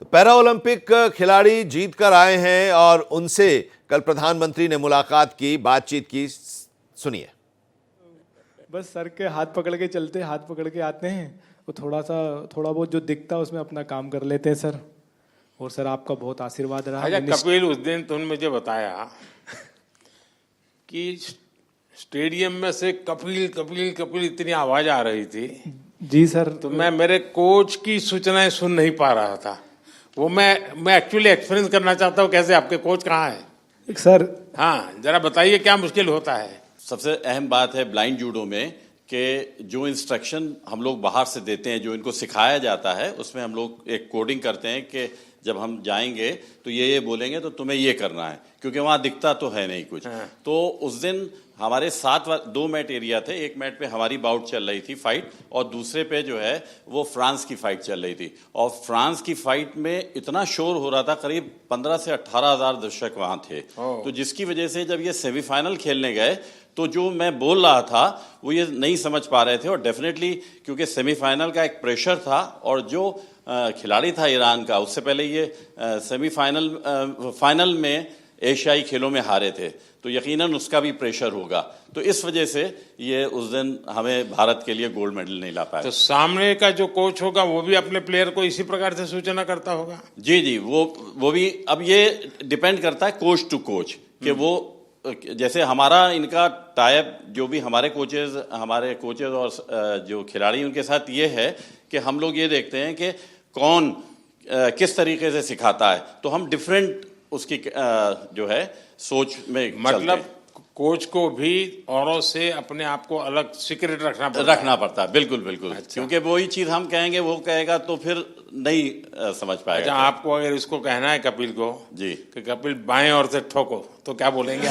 तो para Olympic खिलाड़ी जीत कर आए हैं और उनसे कल प्रधानमंत्री ने मुलाकात की, बातचीत की। सुनिए। बस सर के हाथ पकड़ के चलते, हाथ पकड़ के आते हैं। वो थोड़ा बहुत जो दिखता है उसमें अपना काम कर लेते हैं सर। और सर आपका बहुत आशीर्वाद रहा। अच्छा कपिल, उस दिन तुमने मुझे बताया कि स्टेडियम में से कपिल कपिल कपिल इतनी आवाज आ रही थी। जी सर। तो मैं मेरे कोच की सूचनाएं सुन नहीं पा रहा था। वो मैं एक्चुअली एक्सपीरियंस करना चाहता हूँ। कैसे, आपके कोच कहाँ है सर? हाँ, जरा बताइए क्या मुश्किल होता है। सबसे अहम बात है ब्लाइंड जूडो में कि जो इंस्ट्रक्शन हम लोग बाहर से देते हैं, जो इनको सिखाया जाता है, उसमें हम लोग एक कोडिंग करते हैं कि जब हम जाएंगे तो ये बोलेंगे तो तुम्हें ये करना है, क्योंकि वहाँ दिखता तो है नहीं कुछ। हाँ। तो उस दिन हमारे 2 मैट एरिया थे। एक मैट पे हमारी बाउट चल रही थी फाइट, और दूसरे पे जो है वो फ्रांस की फाइट चल रही थी। और फ्रांस की फाइट में इतना शोर हो रहा था, करीब 15 से 18 हजार दर्शक वहाँ थे। तो जिसकी वजह से जब ये सेमीफाइनल खेलने गए तो जो मैं बोल रहा था वो ये नहीं समझ पा रहे थे। और डेफिनेटली क्योंकि सेमीफाइनल का एक प्रेशर था, और जो खिलाड़ी था ईरान का, उससे पहले ये फाइनल में एशियाई खेलों में हारे थे, तो यकीनन उसका भी प्रेशर होगा। तो इस वजह से ये उस दिन हमें भारत के लिए गोल्ड मेडल नहीं ला पाया। तो सामने का जो कोच होगा वो भी अपने प्लेयर को इसी प्रकार से सूचना करता होगा। जी जी, वो भी। अब ये डिपेंड करता है कोच टू कोच कि वो, जैसे हमारा इनका टाइप, जो भी हमारे कोचेज और जो खिलाड़ी उनके साथ ये है कि हम लोग ये देखते हैं कि कौन किस तरीके से सिखाता है। तो हम डिफरेंट उसकी जो है सोच में मतलब कोच को भी औरों से अपने आप को अलग सीक्रेट रखना पड़ता है। बिल्कुल बिल्कुल। अच्छा। क्योंकि वही चीज हम कहेंगे वो कहेगा तो फिर नहीं समझ पाएगा। अच्छा, आपको अगर इसको कहना है कपिल को जी कि कपिल बाएं ओर से ठोको, तो क्या बोलेंगे?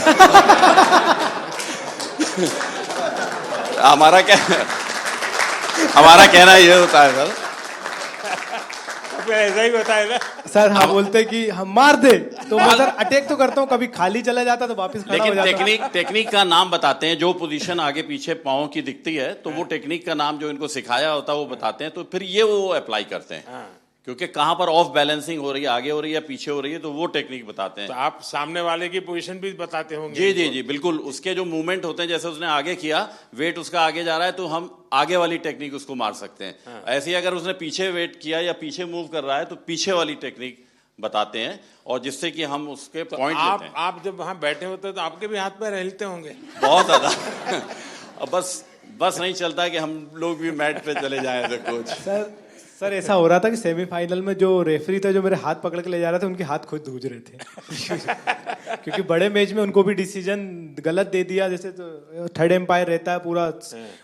हमारा कहना ये होता है सर। ऐसा ही होता है ना सर। हम बोलते कि हम मार दे, तो मैं सर अटैक तो करता हूँ, कभी खाली चला जाता तो वापस खड़ा हो जाता। लेकिन टेक्निक का नाम बताते हैं। जो पोजीशन आगे पीछे पाँव की दिखती है तो वो टेक्निक का नाम जो इनको सिखाया होता है वो बताते हैं। तो फिर ये वो अप्लाई करते हैं, क्योंकि कहाँ पर ऑफ बैलेंसिंग हो रही है, आगे हो रही है, पीछे हो रही है, तो वो टेक्निक बताते हैं। तो आप सामने वाले की पोजीशन भी बताते होंगे? जी जी जी बिल्कुल। उसके जो मूवमेंट होते हैं, जैसे उसने आगे किया, वेट उसका आगे जा रहा है, तो हम आगे वाली टेक्निक उसको मार सकते हैं। ऐसे ही अगर उसने पीछे वेट किया या पीछे मूव कर रहा है तो पीछे वाली टेक्निक बताते हैं, और जिससे कि हम उसके पॉइंट लेते हैं। आप जब वहां बैठे होते हैं तो आपके भी हाथ पैर हिलते होंगे? बहुत ज्यादा। अब बस नहीं चलता है कि हम लोग भी मैट पे चले जाएं तो कोच। सर ऐसा हो रहा था कि सेमीफाइनल में जो रेफरी थे, जो मेरे हाथ पकड़ के ले जा रहे थे, उनके हाथ खुद धूज रहे थे। क्योंकि बड़े मैच में उनको भी डिसीजन गलत दे दिया। जैसे तो थर्ड एम्पायर रहता है पूरा,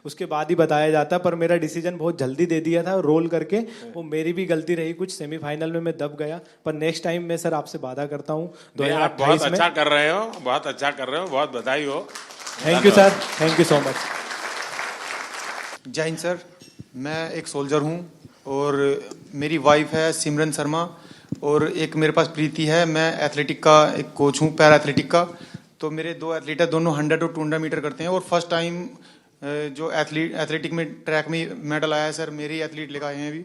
उसके बाद ही बताया जाता है, पर मेरा डिसीजन बहुत जल्दी दे दिया था रोल करके। वो मेरी भी गलती रही कुछ, सेमीफाइनल में मैं दब गया। पर नेक्स्ट टाइम मैं सर आपसे वादा करता हूँ 2028 में। बहुत अच्छा कर रहे हो, बहुत अच्छा कर रहे हो, बहुत बधाई हो। Thank you sir, thank you so much. जय हिंद सर। मैं एक सोल्जर हूँ और मेरी वाइफ है सिमरन शर्मा, और एक मेरे पास प्रीति है। मैं एथलेटिक का एक कोच हूँ, पैरा एथलेटिक का। तो मेरे 2 एथलीट है, दोनों 100 और 200 मीटर करते हैं। और फर्स्ट टाइम जो एथलेटिक में ट्रैक में मेडल आया है सर, मेरे ही एथलीट लेकर आए हैं अभी,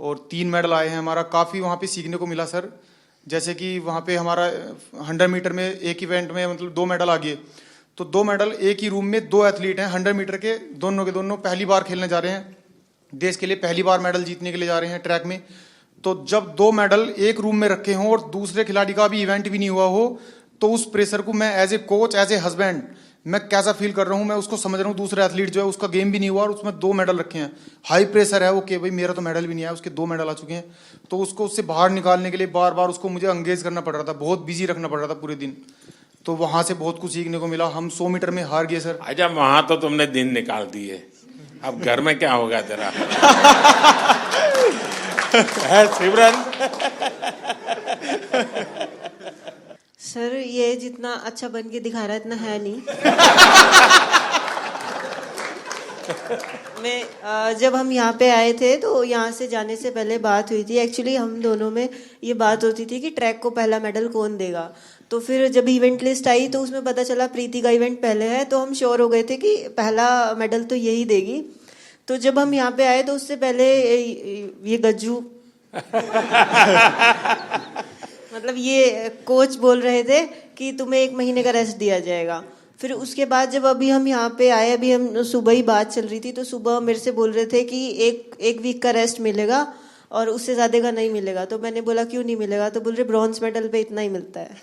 और 3 मेडल आए हैं। हमारा काफ़ी वहाँ पे सीखने को मिला सर। जैसे कि वहाँ पे हमारा 100 मीटर में एक इवेंट में मतलब 2 मेडल आ गए। तो 2 मेडल एक ही रूम में 2 एथलीट हैं 100 मीटर के, दोनों के दोनों पहली बार खेलने जा रहे हैं, देश के लिए पहली बार मेडल जीतने के लिए जा रहे हैं ट्रैक में। तो जब 2 मेडल एक रूम में रखे हों और दूसरे खिलाड़ी का भी इवेंट भी नहीं हुआ हो, तो उस प्रेशर को मैं as a coach, as a husband, मैं कैसा फील कर रहा हूँ, मैं उसको समझ रहा हूँ। दूसरा एथलीट जो है उसका गेम भी नहीं हुआ और उसमें 2 मेडल रखे हैं, हाई प्रेशर है वो कि भाई मेरा तो मेडल भी नहीं आया, उसके 2 मेडल आ चुके हैं। तो उसको उससे बाहर निकालने के लिए बार बार उसको मुझे एंगेज करना पड़ रहा था, बहुत बिजी रखना पड़ रहा था पूरे दिन। तो वहाँ से बहुत कुछ सीखने को मिला। हम 100 मीटर में हार गए सर। अच्छा, वहां तो तुमने दिन निकाल दिए, अब घर में क्या होगा तेरा? है सिमरन? सर ये जितना अच्छा बन के दिखा रहा है इतना है नहीं। जब हम यहाँ पे आए थे तो यहाँ से जाने से पहले बात हुई थी। एक्चुअली हम दोनों में ये बात होती थी कि ट्रैक को पहला मेडल कौन देगा। तो फिर जब इवेंट लिस्ट आई तो उसमें पता चला प्रीति का इवेंट पहले है, तो हम श्योर हो गए थे कि पहला मेडल तो यही देगी। तो जब हम यहाँ पे आए तो उससे पहले ये गज्जू मतलब ये कोच बोल रहे थे कि तुम्हें 1 महीने का रेस्ट दिया जाएगा। फिर उसके बाद जब अभी हम यहाँ पे आए, अभी हम सुबह ही बात चल रही थी, तो सुबह मेरे से बोल रहे थे कि एक वीक का रेस्ट मिलेगा और उससे ज़्यादा का नहीं मिलेगा। तो मैंने बोला क्यों नहीं मिलेगा, तो बोल रहे ब्रॉन्ज मेडल पे इतना ही मिलता है।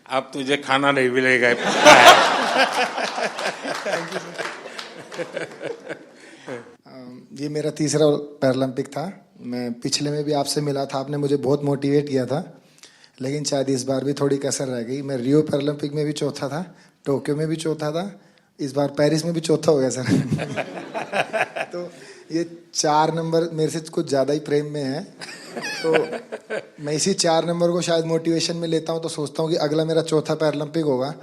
अब तुझे खाना नहीं मिलेगा। ये मेरा तीसरा पैरालंपिक था। मैं पिछले में भी आपसे मिला था, आपने मुझे बहुत मोटिवेट किया था, लेकिन शायद इस बार भी थोड़ी कसर रह गई। मैं रियो पैरालंपिक में भी चौथा था, टोक्यो में भी चौथा था, इस बार पेरिस में भी चौथा हो गया सर। तो ये 4 नंबर मेरे से कुछ ज़्यादा ही प्रेम में है, तो मैं इसी 4 नंबर को शायद मोटिवेशन में लेता हूँ, तो सोचता हूँ कि अगला मेरा चौथा पैरालंपिक होगा।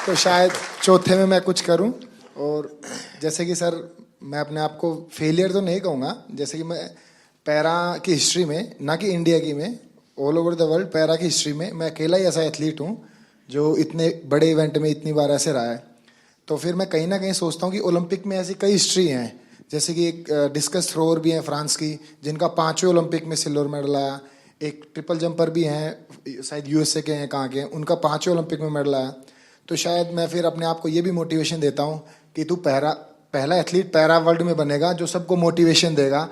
तो शायद चौथे में मैं कुछ करूं। और जैसे कि सर, मैं अपने आप को फेलियर तो नहीं कहूँगा, जैसे कि मैं पैरा की हिस्ट्री में, ना कि इंडिया की में, all over the world para की हिस्ट्री में मैं अकेला ही ऐसा एथलीट हूँ जो इतने बड़े इवेंट में इतनी बार ऐसे रहा है। तो फिर मैं कहीं ना कहीं सोचता हूँ कि ओलंपिक में ऐसी कई हिस्ट्री हैं, जैसे कि एक डिस्कस थ्रोअर भी हैं फ्रांस की, जिनका 5वें ओलंपिक में सिल्वर मेडल आया। एक ट्रिपल जंपर भी हैं, शायद यूएसए के हैं, कहाँ के हैं, उनका 5वें ओलंपिक में मेडल आया। तो शायद मैं फिर अपने आप को ये भी मोटिवेशन देता हूँ कि तू पहला एथलीट पैरा वर्ल्ड में बनेगा जो सबको मोटिवेशन देगा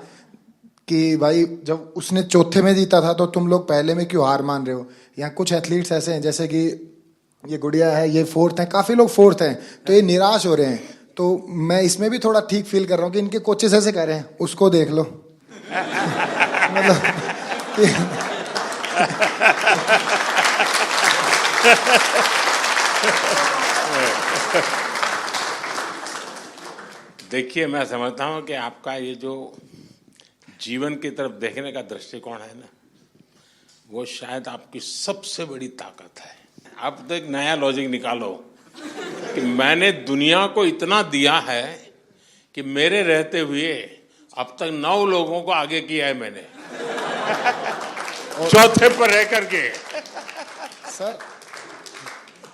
कि भाई जब उसने चौथे में जीता था तो तुम लोग पहले में क्यों हार मान रहे हो। यहाँ कुछ एथलीट्स ऐसे हैं, जैसे कि ये गुड़िया है, ये 4th हैं, काफ़ी लोग 4th हैं, तो ये निराश हो रहे हैं। तो मैं इसमें भी थोड़ा ठीक फील कर रहा हूँ कि इनके कोचेस ऐसे कह रहे हैं, उसको देख लो। मतलब देखिए, मैं समझता हूँ कि आपका ये जो जीवन की तरफ देखने का दृष्टिकोण है ना, वो शायद आपकी सबसे बड़ी ताकत है। आप तो एक नया लॉजिक निकालो कि मैंने दुनिया को इतना दिया है कि मेरे रहते हुए अब तक 9 लोगों को आगे किया है मैंने, चौथे पर रह करके। सर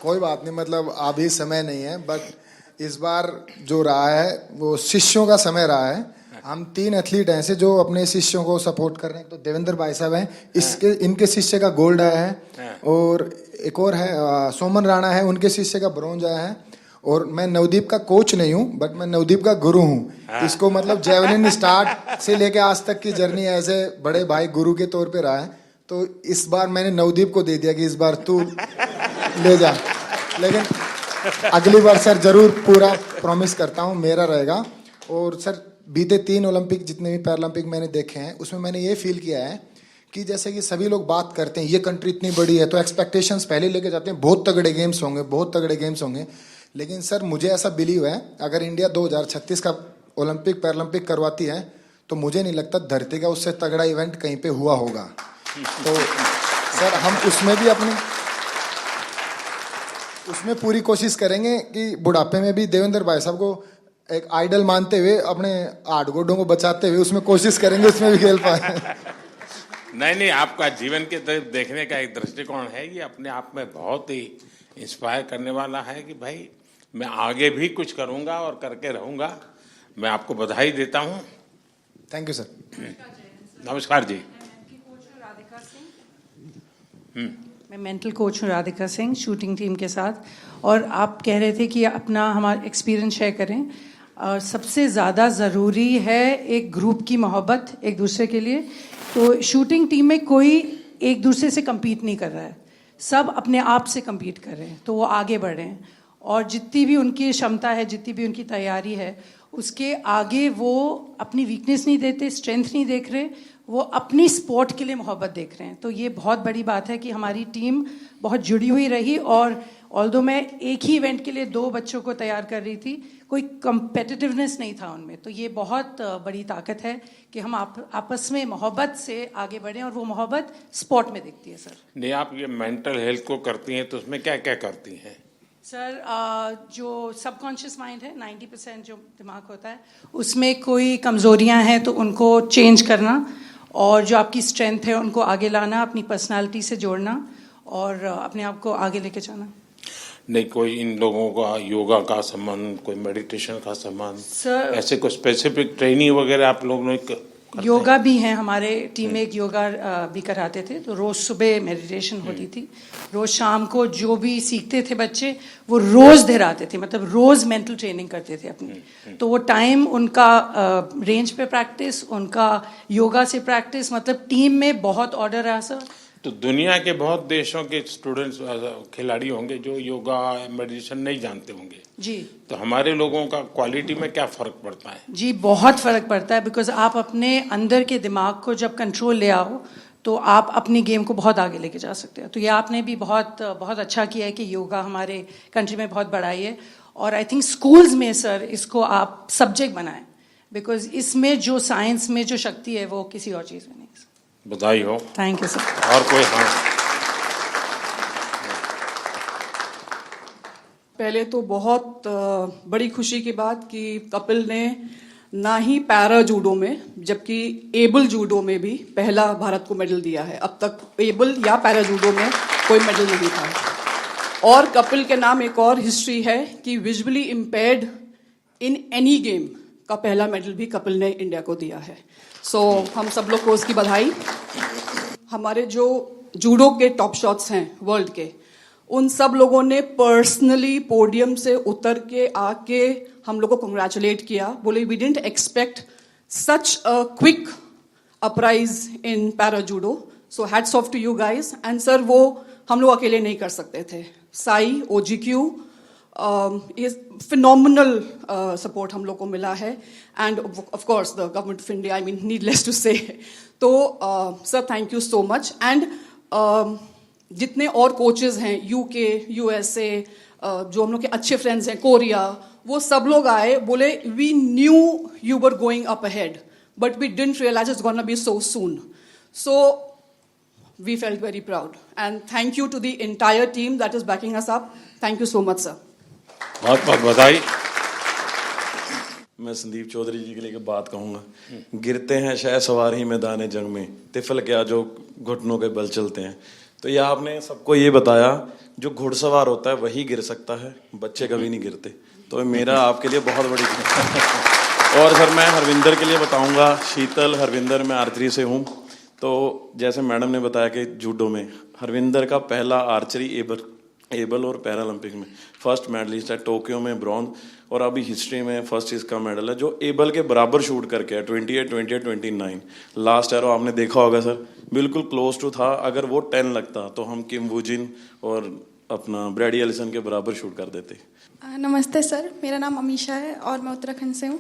कोई बात नहीं, मतलब अभी समय नहीं है, बट इस बार जो रहा है वो शिष्यों का समय रहा है। हम 3 एथलीट हैं ऐसे जो अपने शिष्यों को सपोर्ट कर रहे हैं। तो देवेंद्र भाई साहब हैं, इनके शिष्य का गोल्ड आया है, और एक और है सोमन राणा है, उनके शिष्य का ब्रॉन्ज आया है। और मैं नवदीप का कोच नहीं हूँ, बट मैं नवदीप का गुरु हूँ। इसको मतलब जेवलिन स्टार्ट से लेके आज तक की जर्नी ऐसे बड़े भाई गुरु के तौर पे रहा है। तो इस बार मैंने नवदीप को दे दिया कि इस बार तू ले जा, लेकिन अगली बार सर जरूर पूरा प्रॉमिस करता हूँ मेरा रहेगा। और सर बीते 3 ओलंपिक जितने भी पैरालंपिक मैंने देखे हैं, उसमें मैंने ये फील किया है कि जैसे कि सभी लोग बात करते हैं ये कंट्री इतनी बड़ी है, तो एक्सपेक्टेशंस पहले लेके जाते हैं, बहुत तगड़े गेम्स होंगे, बहुत तगड़े गेम्स होंगे। लेकिन सर मुझे ऐसा बिलीव है, अगर इंडिया 2036 का ओलंपिक पैरालंपिक करवाती है, तो मुझे नहीं लगता धरती का उससे तगड़ा इवेंट कहीं पे हुआ होगा। तो सर हम उसमें भी उसमें पूरी कोशिश करेंगे कि बुढ़ापे में भी देवेंद्र भाई साहब को एक आइडल मानते हुए, अपने 8 गोडों को बचाते हुए उसमें कोशिश करेंगे उसमें भी खेल पाए। नहीं, आपका जीवन के तरफ देखने का एक दृष्टिकोण है, ये अपने आप में बहुत ही इंस्पायर करने वाला है कि भाई मैं आगे भी कुछ करूंगा और करके रहूंगा। मैं आपको बधाई देता हूं। Thank you sir. नमस्कार जी। मैं मेंटल कोच हूँ राधिका सिंह, शूटिंग टीम के साथ। और आप कह रहे थे कि अपना हमारा एक्सपीरियंस शेयर करें। और सबसे ज़्यादा ज़रूरी है एक ग्रुप की मोहब्बत एक दूसरे के लिए। तो शूटिंग टीम में कोई एक दूसरे से compete नहीं कर रहा है, सब अपने आप से compete कर रहे हैं, तो वो आगे बढ़ रहे हैं। और जितनी भी उनकी क्षमता है, जितनी भी उनकी तैयारी है, उसके आगे वो अपनी वीकनेस नहीं देते, स्ट्रेंथ नहीं देख रहे, वो अपनी स्पोर्ट के लिए मोहब्बत देख रहे हैं। तो ये बहुत बड़ी बात है कि हमारी टीम बहुत जुड़ी हुई रही। और ऑल्दो मैं एक ही इवेंट के लिए 2 बच्चों को तैयार कर रही थी, कोई कंपेटिटिवनेस नहीं था उनमें। तो ये बहुत बड़ी ताकत है कि हम आपस में मोहब्बत से आगे बढ़ें, और वो मोहब्बत स्पोर्ट में दिखती है। सर नहीं, आप ये मेंटल हेल्थ को करती हैं तो उसमें क्या क्या करती हैं? सर जो सबकॉन्शियस माइंड है, 90% जो दिमाग होता है, उसमें कोई कमज़ोरियां हैं तो उनको चेंज करना, और जो आपकी स्ट्रेंथ है उनको आगे लाना, अपनी पर्सनालिटी से जोड़ना और अपने आप को आगे लेके जाना। नहीं, कोई इन लोगों का योगा का संबंध, कोई मेडिटेशन का संबंध, सर ऐसे कोई स्पेसिफिक ट्रेनिंग वगैरह आप लोगों ने योगा भी है, हमारे टीम में एक योगा भी कराते थे, तो रोज सुबह मेडिटेशन होती थी, रोज शाम को जो भी सीखते थे बच्चे वो रोज दोहराते थे, मतलब रोज मेंटल ट्रेनिंग करते थे अपनी। तो वो टाइम उनका रेंज पे प्रैक्टिस, उनका योगा से प्रैक्टिस, मतलब टीम में बहुत ऑर्डर रहा सर। तो दुनिया के बहुत देशों के स्टूडेंट्स खिलाड़ी होंगे जो योगा मेडिटेशन नहीं जानते होंगे जी, तो हमारे लोगों का क्वालिटी में क्या फर्क पड़ता है? जी बहुत फर्क पड़ता है, बिकॉज आप अपने अंदर के दिमाग को जब कंट्रोल ले आओ तो आप अपनी गेम को बहुत आगे लेके जा सकते हो। तो ये आपने भी बहुत बहुत अच्छा किया है कि योगा हमारे कंट्री में बहुत बढ़ाई है, और आई थिंक स्कूल्स में सर इसको आप सब्जेक्ट बनाएं, बिकॉज इसमें जो साइंस में जो शक्ति है वो किसी और चीज़ में नहीं है। बधाई हो। Thank you sir. और कोई? हाँ, पहले तो बहुत बड़ी खुशी की बात कि कपिल ने ना ही पैरा जूडो में जबकि एबल जूडो में भी पहला भारत को मेडल दिया है। अब तक एबल या पैरा जूडो में कोई मेडल नहीं था। और कपिल के नाम एक और हिस्ट्री है कि visually impaired in any game का पहला मेडल भी कपिल ने इंडिया को दिया है। सो हम सब लोग को उसकी बधाई। हमारे जो जूडो के टॉप शॉट्स हैं वर्ल्ड के, उन सब लोगों ने पर्सनली पोडियम से उतर के आके हम लोग को कंग्रेचुलेट किया, बोले we didn't expect such a quick uprise in para judo, so hats off to you guys. And sir वो हम लोग अकेले नहीं कर सकते थे, साई OGQ ये फिनोमिनल सपोर्ट हम लोग को मिला है, and of course the government of India, I mean needless to say. तो sir thank you so much. And जितने और कोचेज हैं UK, USA, जो हम लोग के अच्छे फ्रेंड्स हैं कोरिया, वो सब लोग आए, बोले we knew you were going up ahead but we didn't realize it's gonna be so soon. So we felt very proud, and thank you to the entire team that is backing us up. Thank you so much sir. बहुत बहुत बधाई। मैं संदीप चौधरी जी के लिए एक बात कहूँगा। गिरते हैं शह सवार ही मैदान जंग में, तिफल क्या जो घुटनों के बल चलते हैं। तो ये आपने सबको ये बताया जो घुड़सवार होता है वही गिर सकता है, बच्चे कभी नहीं गिरते। तो मेरा आपके लिए बहुत बड़ी और सर मैं हरविंदर के लिए बताऊँगा, शीतल हरविंदर, मैं आर्चरी से हूँ। तो जैसे मैडम ने बताया कि जूडो में हरविंदर का पहला आर्चरी एबल और पैरालंपिक में फर्स्ट मेडलिस्ट है, टोक्यो में ब्रॉन्ज, और अभी हिस्ट्री में फर्स्ट इसका मेडल है जो एबल के बराबर शूट करके है, 28, 28, 29। लास्ट एरो आपने देखा होगा सर, बिल्कुल क्लोज टू था। अगर वो 10 लगता तो हम किम वूजिन और अपना ब्रैडी एलिसन के बराबर शूट कर देते। नमस्ते सर, मेरा नाम अमीशा है और मैं उत्तराखंड से हूँ।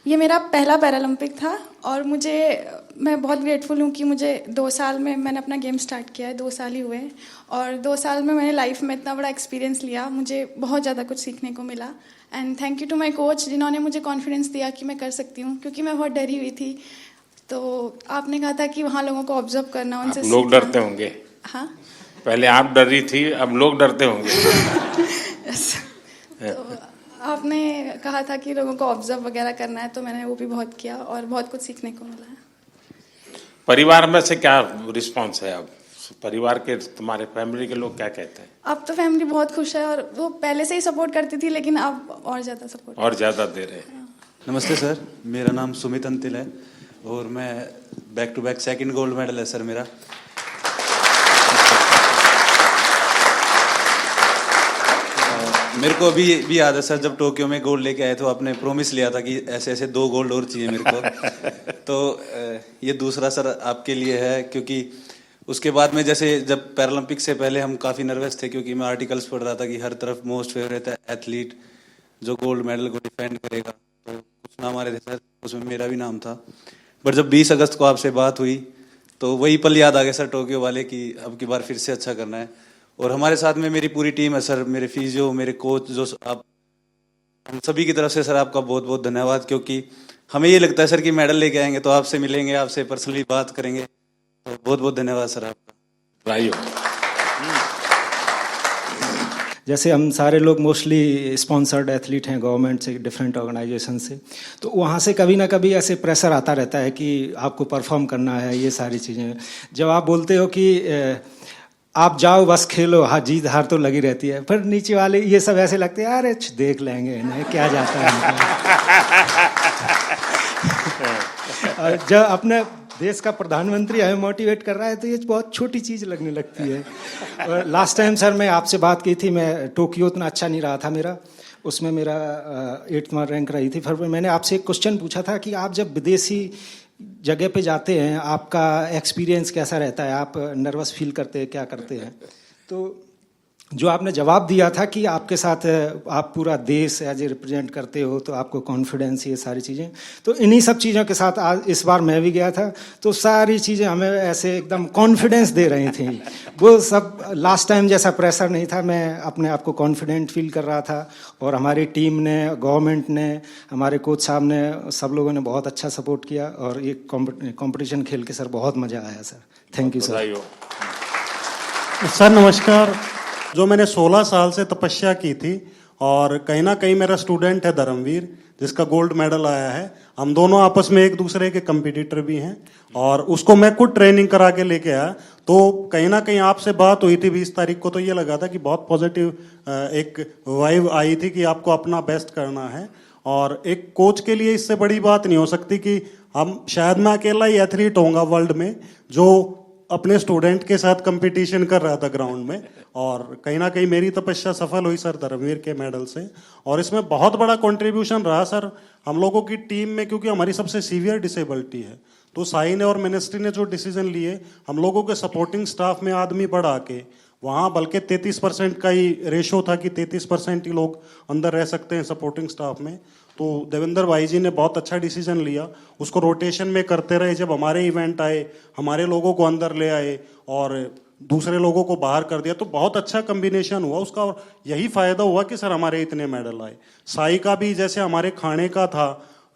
ये मेरा पहला पैरालंपिक था और मैं बहुत ग्रेटफुल हूँ कि मुझे 2 साल में मैंने अपना गेम स्टार्ट किया है, 2 साल ही हुए हैं, और 2 साल में मैंने लाइफ में इतना बड़ा एक्सपीरियंस लिया, मुझे बहुत ज़्यादा कुछ सीखने को मिला। And thank you to my coach जिन्होंने मुझे कॉन्फिडेंस दिया कि मैं कर सकती हूँ, क्योंकि मैं बहुत डरी हुई थी। तो आपने कहा था कि वहाँ लोगों को ऑब्जर्व करना, उनसे लोग डरते होंगे। हाँ, पहले आप डर रही थी, अब लोग डरते होंगे। तो आपने कहा था कि लोगों को ऑब्जर्व वगैरह करना है, तो मैंने वो भी बहुत किया और बहुत कुछ सीखने को मिला है। परिवार में से क्या रिस्पांस है? अब परिवार के, तुम्हारे फैमिली के लोग क्या कहते हैं? अब तो फैमिली बहुत खुश है, और वो पहले से ही सपोर्ट करती थी लेकिन अब और ज़्यादा सपोर्ट, और ज़्यादा दे रहे हैं। नमस्ते सर, मेरा नाम सुमित अंतिल है और मैं back to back 2nd gold medal है सर मेरा। मेरे को अभी याद है सर, जब टोक्यो में गोल्ड लेके आए तो आपने प्रॉमिस लिया था कि ऐसे ऐसे 2 गोल्ड और चाहिए मेरे को। तो ये दूसरा सर आपके लिए है, क्योंकि उसके बाद में जैसे जब पैरालंपिक से पहले हम काफ़ी नर्वस थे, क्योंकि मैं आर्टिकल्स पढ़ रहा था कि हर तरफ मोस्ट फेवरेट एथलीट जो गोल्ड मेडल को डिफेंड करेगा, तो कुछ नाम आ रहे थे सर, उसमें मेरा भी नाम था। बट जब 20 अगस्त को आपसे बात हुई तो वही पल याद आ गया सर, टोक्यो वाले, कि अब की बार फिर से अच्छा करना है। और हमारे साथ में मेरी पूरी टीम है सर, मेरे फिजियो, मेरे कोच, जो आप, हम सभी की तरफ से सर आपका बहुत बहुत धन्यवाद, क्योंकि हमें ये लगता है सर कि मेडल लेके आएंगे तो आपसे मिलेंगे, आपसे पर्सनली बात करेंगे। तो बहुत बहुत धन्यवाद सर आपका। जैसे हम सारे लोग मोस्टली स्पॉन्सर्ड एथलीट हैं गवर्नमेंट से, डिफरेंट ऑर्गेनाइजेशन से, तो वहाँ से कभी ना कभी ऐसे प्रेशर आता रहता है कि आपको परफॉर्म करना है, ये सारी चीज़ें। जब आप बोलते हो कि आप जाओ बस खेलो, हाँ जीत हार तो लगी रहती है, पर नीचे वाले ये सब ऐसे लगते हैं अरे देख लेंगे इन्हें क्या जाता है। और जब अपने देश का प्रधानमंत्री हमें मोटिवेट कर रहा है तो ये बहुत छोटी चीज़ लगने लगती है। और लास्ट टाइम सर मैं आपसे बात की थी, मैं टोक्यो उतना अच्छा नहीं रहा था मेरा, उसमें मेरा 8वां रैंक रही थी। फिर मैंने आपसे एक क्वेश्चन पूछा था कि आप जब विदेशी जगह पे जाते हैं आपका एक्सपीरियंस कैसा रहता है, आप नर्वस फील करते हैं, क्या करते हैं? तो जो आपने जवाब दिया था कि आपके साथ आप पूरा देश एज ए रिप्रेजेंट करते हो तो आपको कॉन्फिडेंस, ये सारी चीज़ें, तो इन्हीं सब चीज़ों के साथ आज इस बार मैं भी गया था, तो सारी चीज़ें हमें ऐसे एकदम कॉन्फिडेंस दे रही थी। वो सब लास्ट टाइम जैसा प्रेशर नहीं था, मैं अपने आप को कॉन्फिडेंट फील कर रहा था। और हमारी टीम ने, गवर्नमेंट ने, हमारे कोच साहब ने, सब लोगों ने बहुत अच्छा सपोर्ट किया और ये कॉम्पिटिशन खेल के सर बहुत मज़ा आया sir. Thank you sir. Sir नमस्कार। जो मैंने 16 साल से तपस्या की थी और कहीं ना कहीं मेरा स्टूडेंट है धर्मवीर जिसका गोल्ड मेडल आया है, हम दोनों आपस में एक दूसरे के कंपटीटर भी हैं और उसको मैं खुद ट्रेनिंग करा के लेके आया। तो कहीं ना कहीं आपसे बात हुई थी 20 तारीख को, तो ये लगा था कि बहुत पॉजिटिव एक वाइब आई थी कि आपको अपना बेस्ट करना है। और एक कोच के लिए इससे बड़ी बात नहीं हो सकती कि हम, शायद मैं अकेला ही एथलीट होऊंगा वर्ल्ड में जो अपने स्टूडेंट के साथ कंपटीशन कर रहा था ग्राउंड में। और कहीं ना कहीं मेरी तपस्या सफल हुई सर धर्मवीर के मेडल से। और इसमें बहुत बड़ा कंट्रीब्यूशन रहा सर हम लोगों की टीम में, क्योंकि हमारी सबसे सीवियर डिसेबिलिटी है। तो साई ने और मिनिस्ट्री ने जो डिसीजन लिए, हम लोगों के सपोर्टिंग स्टाफ में आदमी बढ़ा के, वहाँ बल्कि 33% का ही रेशो था कि 33% ही लोग अंदर रह सकते हैं सपोर्टिंग स्टाफ में। तो देवेंद्र भाई जी ने बहुत अच्छा डिसीजन लिया, उसको रोटेशन में करते रहे। जब हमारे इवेंट आए, हमारे लोगों को अंदर ले आए और दूसरे लोगों को बाहर कर दिया, तो बहुत अच्छा कम्बिनेशन हुआ उसका। और यही फायदा हुआ कि सर हमारे इतने मेडल आए। साई का भी जैसे हमारे खाने का था,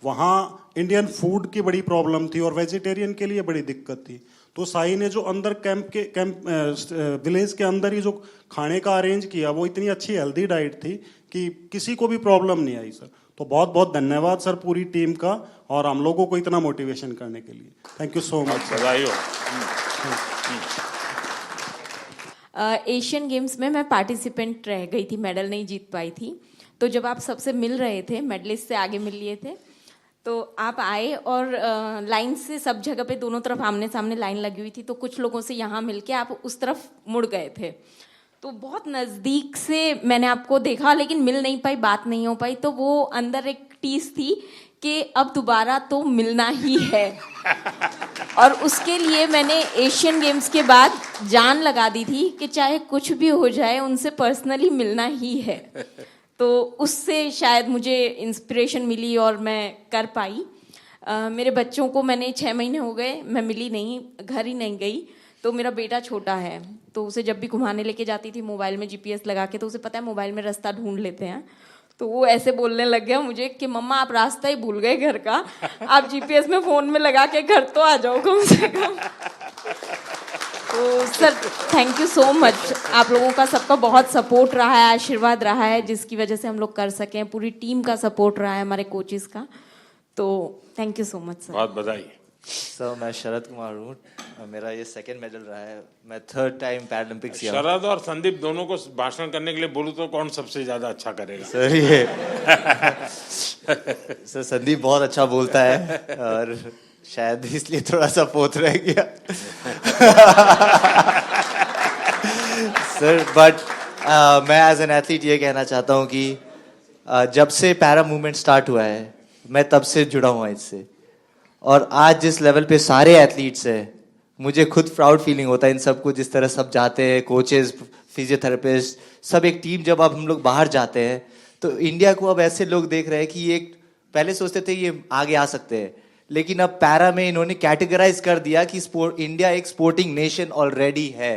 वहाँ इंडियन फूड की बड़ी प्रॉब्लम थी और वेजिटेरियन के लिए बड़ी दिक्कत थी। तो साई ने जो अंदर विलेज के अंदर ही जो खाने का अरेंज किया, वो इतनी अच्छी हेल्दी डाइट थी कि किसी को भी प्रॉब्लम नहीं आई सर। तो बहुत बहुत धन्यवाद सर पूरी टीम का और हम लोगों को इतना मोटिवेशन करने के लिए। Thank you so much. Asian games में मैं पार्टिसिपेंट रह गई थी, मेडल नहीं जीत पाई थी। तो जब आप सबसे मिल रहे थे, मेडलिस्ट से आगे मिल लिए थे, तो आप आए और लाइन से सब जगह पे दोनों तरफ आमने सामने लाइन लगी हुई थी। तो कुछ लोगों से यहाँ मिलके आप उस तरफ मुड़ गए थे, तो बहुत नज़दीक से मैंने आपको देखा, लेकिन मिल नहीं पाई, बात नहीं हो पाई। तो वो अंदर एक टीस थी कि अब दोबारा तो मिलना ही है। और उसके लिए मैंने एशियन गेम्स के बाद जान लगा दी थी कि चाहे कुछ भी हो जाए उनसे पर्सनली मिलना ही है। तो उससे शायद मुझे इंस्पिरेशन मिली और मैं कर पाई। मेरे बच्चों को मैंने 6 महीने हो गए, मैं मिली नहीं, घर ही नहीं गई। तो मेरा बेटा छोटा है, तो उसे जब भी घुमाने लेके जाती थी मोबाइल में GPS लगा के, तो उसे पता है मोबाइल में रास्ता ढूंढ लेते हैं। तो वो ऐसे बोलने लग गया मुझे कि मम्मा आप रास्ता ही भूल गए घर का, आप GPS में फ़ोन में लगा के घर तो आ जाओ कम से कम। तो sir thank you so much, आप लोगों का सबका बहुत सपोर्ट रहा है, आशीर्वाद रहा है, जिसकी वजह से हम लोग कर सकें। पूरी टीम का सपोर्ट रहा है, हमारे कोचेस का। तो thank you so much sir. बहुत बधाई सर। मैं शरद कुमार हूँ, मेरा ये 2nd मेडल रहा है, मैं 3rd टाइम पैरालंपिक्स। शरद और संदीप दोनों को भाषण करने के लिए बोलूं तो कौन सबसे ज्यादा अच्छा करेगा? सर ये सर संदीप बहुत अच्छा बोलता है और शायद इसलिए थोड़ा सा पोत रह गया सर। बट मैं एज एन एथलीट ये कहना चाहता हूँ कि जब से पैरा मूवमेंट स्टार्ट हुआ है, मैं तब से जुड़ा हुआ इससे। और आज जिस लेवल पे सारे एथलीट्स हैं, मुझे खुद प्राउड फीलिंग होता है इन सबको, जिस तरह सब जाते हैं, कोचेस, फिजियोथेरेपिस्ट, सब एक टीम। जब अब हम लोग बाहर जाते हैं तो इंडिया को अब ऐसे लोग देख रहे हैं कि ये पहले सोचते थे ये आगे आ सकते हैं, लेकिन अब पैरा में इन्होंने कैटेगराइज कर दिया कि इंडिया एक स्पोर्टिंग नेशन ऑलरेडी है।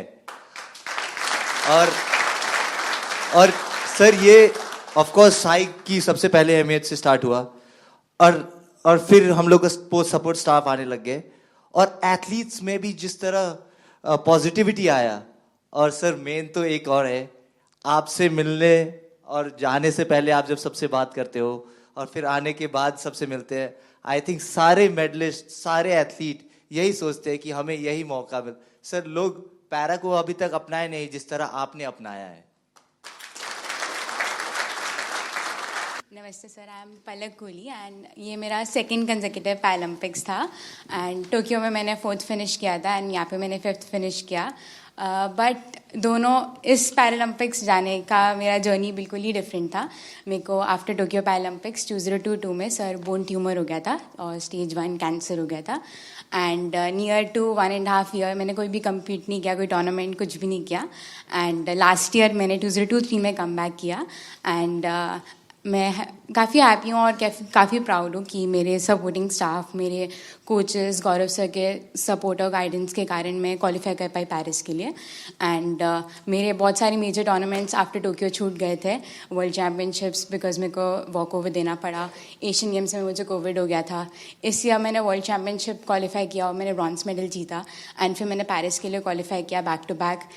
और सर ये ऑफ कोर्स साई की सबसे पहले अहमियत से स्टार्ट हुआ और फिर हम लोग का सपोर्ट स्टाफ आने लग गए और एथलीट्स में भी जिस तरह पॉजिटिविटी आया। और सर मेन तो एक और है, आपसे मिलने और जाने से पहले आप जब सबसे बात करते हो और फिर आने के बाद सबसे मिलते हैं, आई थिंक सारे मेडलिस्ट, सारे एथलीट यही सोचते हैं कि हमें यही मौका मिल। सर, लोग पैरा को अभी तक अपनाए नहीं जिस तरह आपने अपनाया है। नमस्ते sir, I am Palak Kohli and ये मेरा सेकंड कंसेक्यूटिव पैरालंपिक्स था एंड टोक्यो में मैंने 4th फिनिश किया था एंड यहाँ पे मैंने 5th फिनिश किया। बट दोनों इस पैरालंपिक्स जाने का मेरा जर्नी बिल्कुल ही डिफरेंट था। मेरे को आफ्टर टोक्यो पैरालंपिक्स 2022 में सर बोन ट्यूमर हो गया था और स्टेज 1 कैंसर हो गया था एंड नियर टू 1.5 ईयर मैंने कोई भी कम्पीट नहीं किया, कोई टूर्नामेंट कुछ भी नहीं किया एंड लास्ट ईयर मैंने 2023 में कम बैक किया एंड मैं काफ़ी हैप्पी हूँ और काफ़ी प्राउड हूँ कि मेरे सपोर्टिंग स्टाफ, मेरे कोचेस, गौरव सर के सपोर्ट और गाइडेंस के कारण मैं क्वालिफाई कर पाई पेरिस के लिए एंड मेरे बहुत सारे मेजर टूर्नामेंट्स आफ्टर टोक्यो छूट गए थे। वर्ल्ड चैम्पियनशिप्स बिकॉज मेरे को वॉक ओवर देना पड़ा, एशियन गेम्स में मुझे कोविड हो गया था। इस ईयर मैंने वर्ल्ड चैम्पियनशिप क्वालिफाई किया और मैंने ब्रॉन्ज मेडल जीता एंड फिर मैंने पेरिस के लिए क्वालिफाई किया बैक टू बैक।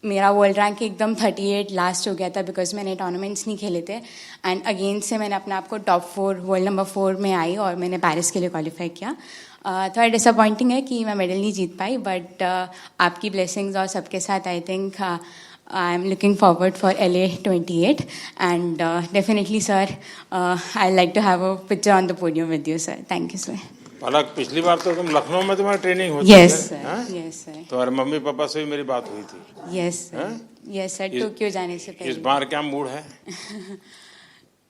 मेरा वर्ल्ड रैंक एकदम 38 लास्ट हो गया था बिकॉज मैंने टूर्नामेंट्स नहीं खेले थे एंड अगेन से मैंने अपने आप को टॉप 4 वर्ल्ड नंबर 4 में आई और मैंने पेरिस के लिए क्वालिफाई किया। थोड़ा डिसअपॉइंटिंग है कि मैं मेडल नहीं जीत पाई बट आपकी ब्लेसिंग्स और सबके साथ I think I am looking forward for LA 28 and definitely sir I like to have a picture on the podium with you sir. Thank you sir. Palak, पिछली बार तो तुम लखनऊ में तुम्हारी ट्रेनिंग होती Yes, sir. Yes, sir. तुम्हारे mummy papa से भी मेरी बात हुई थी। Yes sir, yes sir, Tokyo जाने से पहले। इस बार क्या मूड है?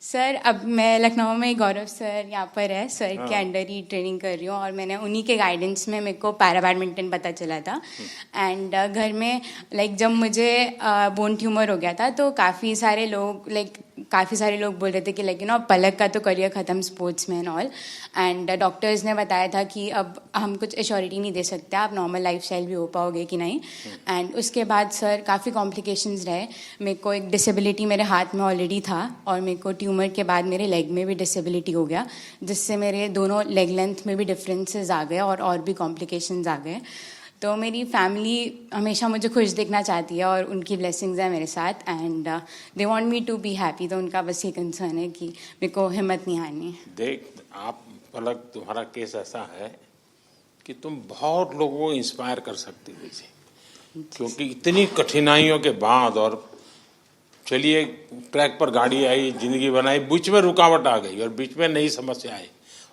सर, अब मैं लखनऊ में गौरव सर यहाँ पर है, सर के अंडर ही ट्रेनिंग कर रही हूँ और मैंने उन्हीं के गाइडेंस में मेरे को पैरा बैडमिंटन पता चला था एंड घर में जब मुझे बोन ट्यूमर हो गया था तो काफ़ी सारे लोग बोल रहे थे कि पलक का तो करियर ख़त्म स्पोर्ट्स में एंड ऑल एंड डॉक्टर्स ने बताया था कि अब हम कुछ एश्योरिटी नहीं दे सकते आप नॉर्मल लाइफस्टाइल भी हो पाओगे कि नहीं एंड उसके बाद सर काफ़ी कॉम्प्लिकेशंस रहे। मेरे को एक डिसेबिलिटी मेरे हाथ में ऑलरेडी था और मेरे को ट्यूमर के बाद मेरे लेग में भी डिसेबिलिटी हो गया जिससे मेरे दोनों लेग लेंथ में भी डिफरेंसेस आ गए और भी कॉम्प्लिकेशंस आ गए। तो मेरी फैमिली हमेशा मुझे खुश देखना चाहती है और उनकी ब्लेसिंग्स है मेरे साथ and they want me to be happy. तो उनका बस ये कंसर्न है कि मेरे को हिम्मत नहीं हारनी। देख आप पलक, तुम्हारा केस ऐसा है कि तुम बहुत लोगों को इंस्पायर कर सकती हो इसे, क्योंकि इतनी कठिनाइयों के बाद और चलिए ट्रैक पर गाड़ी आई, जिंदगी बनाई, बीच में रुकावट आ गई और बीच में नई समस्या आई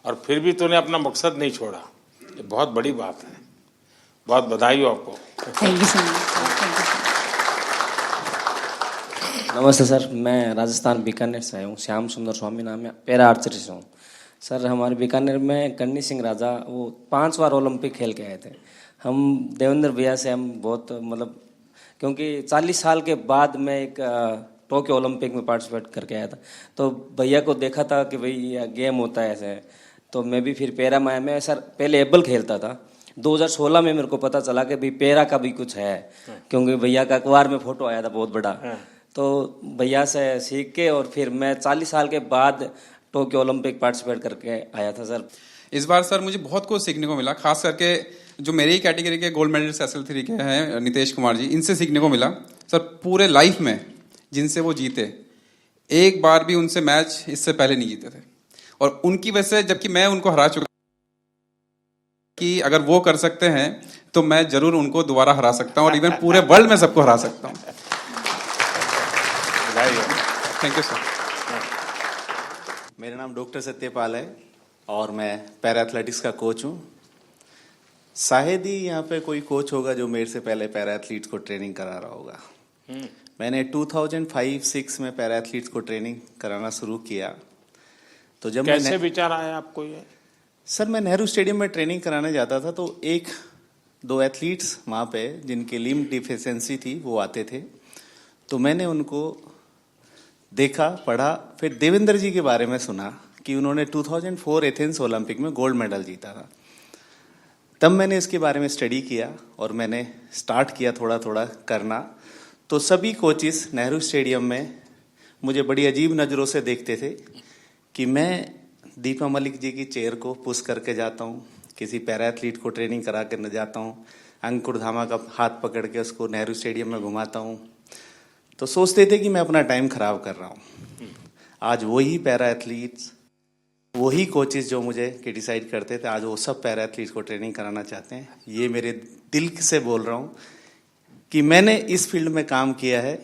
और फिर भी तूने अपना मकसद नहीं छोड़ा। ये बहुत बड़ी बात है। बहुत बधाई हो आपको। Thank you so much. नमस्ते सर, मैं राजस्थान बीकानेर से आया हूँ। श्याम सुंदर स्वामी नाम है, पैरा आर्चरी से हूँ। सर, हमारे बीकानेर में कन्नी सिंह राजा वो 5 बार ओलंपिक खेल के आए थे। हम देवेंद्र भैया से हम बहुत क्योंकि 40 साल के बाद मैं एक टोक्यो ओलंपिक में पार्टिसिपेट करके आया था तो भैया को देखा था कि भाई ये गेम होता है ऐसे, तो मैं भी फिर पैरा में मैं सर पहले एबल खेलता था। 2016 में मेरे को पता चला कि भाई पैरा का भी कुछ है, क्योंकि भैया का अखबार में फोटो आया था बहुत बड़ा, तो भैया से सीख के और फिर मैं 40 साल के बाद टोक्यो ओलंपिक पार्टिसिपेट करके आया था सर। इस बार सर मुझे बहुत कुछ सीखने को मिला, खास करके जो मेरी कैटेगरी के गोल्ड मेडलिस्ट SL3 के हैं नितेश कुमार जी, इनसे सीखने को मिला सर। पूरे लाइफ में जिनसे वो जीते, एक बार भी उनसे मैच इससे पहले नहीं जीते थे और उनकी वजह से, जबकि मैं उनको हरा चुका कि अगर वो कर सकते हैं तो मैं जरूर उनको दोबारा हरा सकता हूं और इवन पूरे वर्ल्ड में सबको हरा सकता हूं। Thank you sir. मेरा नाम डॉक्टर सत्यपाल है और मैं पैरा एथलेटिक्स का कोच हूं। शायद ही यहाँ पे कोई कोच होगा जो मेरे से पहले पैरा एथलीट्स को ट्रेनिंग करा रहा होगा। मैंने 2005-06 में पैरा एथलीट्स को ट्रेनिंग कराना शुरू किया। तो जब कैसे विचार आया आपको ये? सर, मैं नेहरू स्टेडियम में ट्रेनिंग कराने जाता था तो 1-2 एथलीट्स वहाँ पे जिनकी लिम्ब डिफिशियंसी थी वो आते थे, तो मैंने उनको देखा, पढ़ा, फिर देवेंद्र जी के बारे में सुना कि उन्होंने 2004 एथेंस ओलंपिक में गोल्ड मेडल जीता था। तब मैंने इसके बारे में स्टडी किया और मैंने स्टार्ट किया थोड़ा थोड़ा करना। तो सभी कोचेस नेहरू स्टेडियम में मुझे बड़ी अजीब नज़रों से देखते थे कि मैं दीपा मलिक जी की चेयर को पुश करके जाता हूँ, किसी पैरा एथलीट को ट्रेनिंग करा कर न जाता हूँ, अंकुर धामा का हाथ पकड़ के उसको नेहरू स्टेडियम में घुमाता हूँ। तो सोचते थे कि मैं अपना टाइम खराब कर रहा हूँ। आज वही पैरा एथलीट्स, वही कोचेस जो मुझे क्रिटिसाइज करते थे, आज वो सब पैरा एथलीट्स को ट्रेनिंग कराना चाहते हैं। ये मेरे दिल से बोल रहा हूँ कि मैंने इस फील्ड में काम किया है,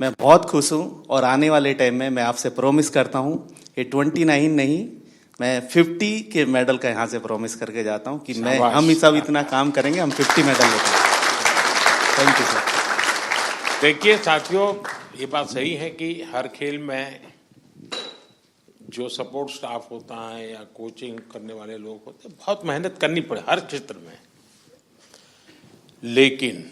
मैं बहुत खुश हूँ। और आने वाले टाइम में मैं आपसे प्रॉमिस करता हूँ कि 29 नहीं, मैं 50 के मेडल का यहाँ से प्रॉमिस करके जाता हूँ कि हम सब इतना काम करेंगे, हम 50 मेडल लेते हैं। Thank you sir. देखिए साथियों, ये बात सही है कि हर खेल में जो सपोर्ट स्टाफ होता है या कोचिंग करने वाले लोग होते हैं, बहुत मेहनत करनी पड़े हर क्षेत्र में। लेकिन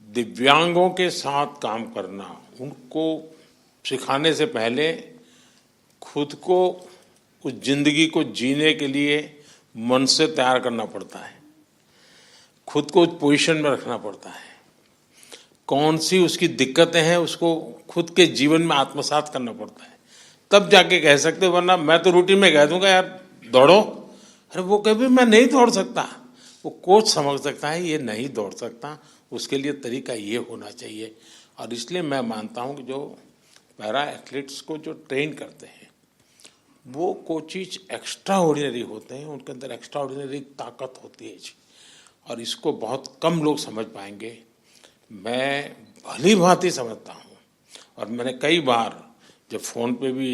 दिव्यांगों के साथ काम करना, उनको सिखाने से पहले खुद को उस जिंदगी को जीने के लिए मन से तैयार करना पड़ता है, खुद को उस पोजीशन में रखना पड़ता है। कौन सी उसकी दिक्कतें हैं उसको खुद के जीवन में आत्मसात करना पड़ता है, तब जाके कह सकते। वरना मैं तो रूटीन में कह दूंगा यार दौड़ो, अरे वो कभी मैं नहीं दौड़ सकता, वो कोच समझ सकता है ये नहीं दौड़ सकता, उसके लिए तरीका ये होना चाहिए। और इसलिए मैं मानता हूँ कि जो पैरा एथलीट्स को जो ट्रेन करते हैं वो कोचिज एक्स्ट्रा ऑर्डिनरी होते हैं, उनके अंदर एक्स्ट्रा ऑर्डिनरी ताकत होती है जी। और इसको बहुत कम लोग समझ पाएंगे, मैं भली भांति समझता हूँ। और मैंने कई बार जब फ़ोन पे भी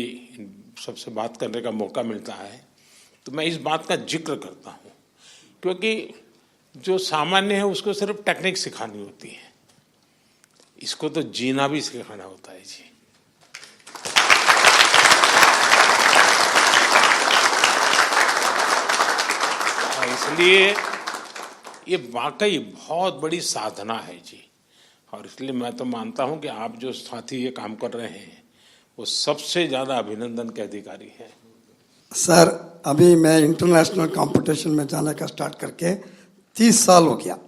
सबसे बात करने का मौका मिलता है तो मैं इस बात का जिक्र करता हूँ, क्योंकि जो सामान्य है उसको सिर्फ टेक्निक सिखानी होती है, इसको तो जीना भी सिखाना होता है जी। इसलिए ये वाकई बहुत बड़ी साधना है जी। और इसलिए मैं तो मानता हूं कि आप जो साथी ये काम कर रहे हैं वो सबसे ज़्यादा अभिनंदन के अधिकारी हैं। सर, अभी मैं इंटरनेशनल कंपटीशन में जाने का स्टार्ट करके 30 साल हो गया।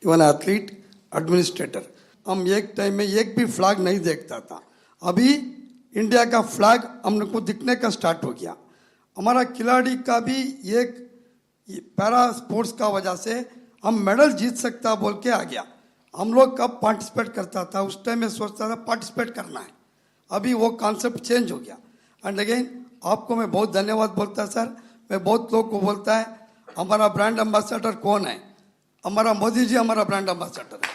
इवन एथलीट, एडमिनिस्ट्रेटर, हम एक टाइम में एक भी फ्लैग नहीं देखता था, अभी इंडिया का फ्लैग हमने को दिखने का स्टार्ट हो गया। हमारा खिलाड़ी का भी एक पैरा स्पोर्ट्स का वजह से हम मेडल जीत सकता बोल के आ गया। हम लोग कब पार्टिसिपेट करता था, उस टाइम में सोचता था पार्टिसिपेट करना है, अभी वो कॉन्सेप्ट चेंज हो गया। एंड अगेन आपको मैं बहुत धन्यवाद बोलता है सर। मैं बहुत लोग को बोलता है हमारा ब्रांड एम्बेसडर कौन है, हमारा मोदी जी हमारा ब्रांड एम्बेसडर है।